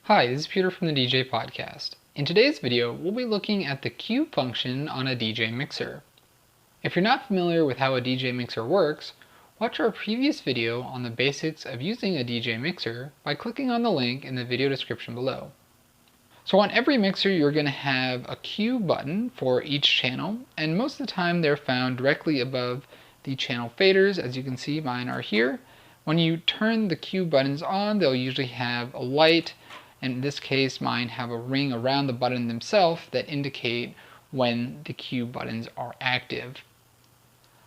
Hi, this is Peter from the DJ Podcast. In today's video, we'll be looking at the cue function on a DJ mixer. If you're not familiar with how a DJ mixer works, watch our previous video on the basics of using a DJ mixer by clicking on the link in the video description below. So on every mixer, you're going to have a cue button for each channel, and most of the time they're found directly above the channel faders. As you can see, mine are here. When you turn the cue buttons on, they'll usually have a light. In this case, mine have a ring around the button themselves that indicate when the cue buttons are active.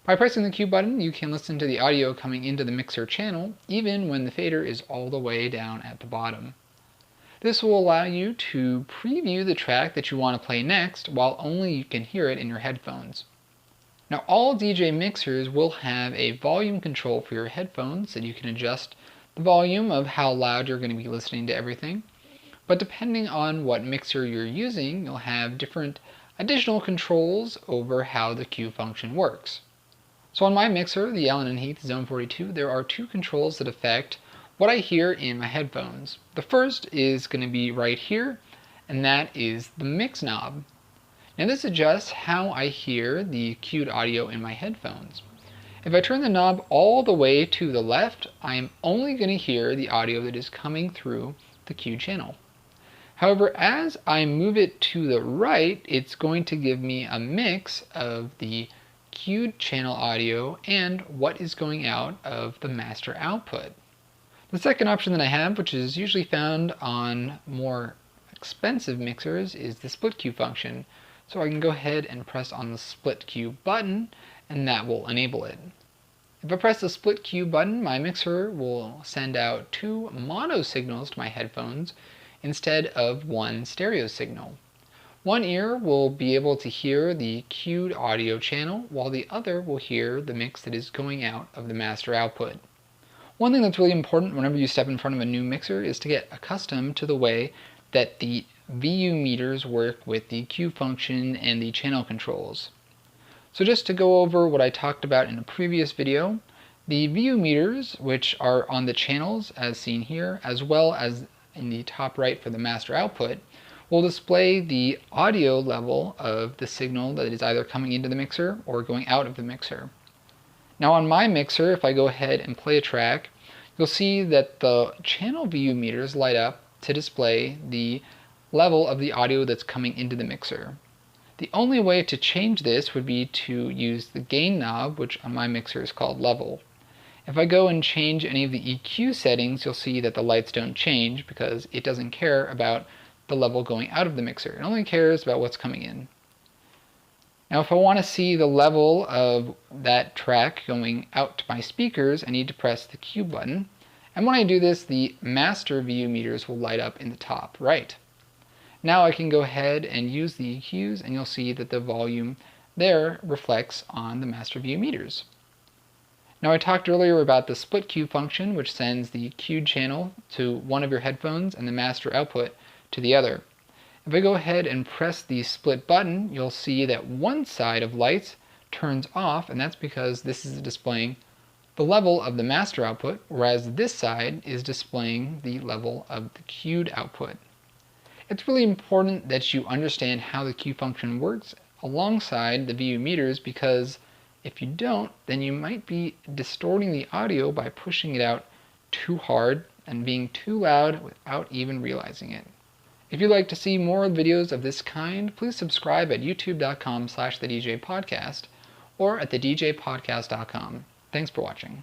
By pressing the cue button, you can listen to the audio coming into the mixer channel, even when the fader is all the way down at the bottom. This will allow you to preview the track that you want to play next, while only you can hear it in your headphones. Now, all DJ mixers will have a volume control for your headphones, so you can adjust the volume of how loud you're going to be listening to everything. But depending on what mixer you're using, you'll have different additional controls over how the cue function works. So on my mixer, the Allen & Heath Zone 42, there are two controls that affect what I hear in my headphones. The first is going to be right here, and that is the mix knob. Now this adjusts how I hear the cued audio in my headphones. If I turn the knob all the way to the left, I'm only going to hear the audio that is coming through the cued channel. However, as I move it to the right, it's going to give me a mix of the cued channel audio and what is going out of the master output. The second option that I have, which is usually found on more expensive mixers, is the split cue function. So I can go ahead and press on the split cue button, and that will enable it. If I press the split cue button, my mixer will send out two mono signals to my headphones instead of one stereo signal. One ear will be able to hear the cued audio channel, while the other will hear the mix that is going out of the master output. One thing that's really important whenever you step in front of a new mixer is to get accustomed to the way that the VU meters work with the cue function and the channel controls. So just to go over what I talked about in a previous video, the VU meters, which are on the channels as seen here, as well as in the top right for the master output, will display the audio level of the signal that is either coming into the mixer or going out of the mixer. Now on my mixer, if I go ahead and play a track, you'll see that the channel VU meters light up to display the level of the audio that's coming into the mixer. The only way to change this would be to use the gain knob, which on my mixer is called level. If I go and change any of the EQ settings, you'll see that the lights don't change because it doesn't care about the level going out of the mixer. It only cares about what's coming in. Now if I want to see the level of that track going out to my speakers, I need to press the cue button. And when I do this, the master VU meters will light up in the top right. Now I can go ahead and use the EQs, and you'll see that the volume there reflects on the master VU meters. Now I talked earlier about the split cue function, which sends the cued channel to one of your headphones and the master output to the other. If I go ahead and press the split button, you'll see that one side of lights turns off, and that's because this is displaying the level of the master output, whereas this side is displaying the level of the cued output. It's really important that you understand how the cue function works alongside the VU meters, because if you don't, then you might be distorting the audio by pushing it out too hard and being too loud without even realizing it. If you'd like to see more videos of this kind, please subscribe at youtube.com/thedjpodcast or at thedjpodcast.com. Thanks for watching.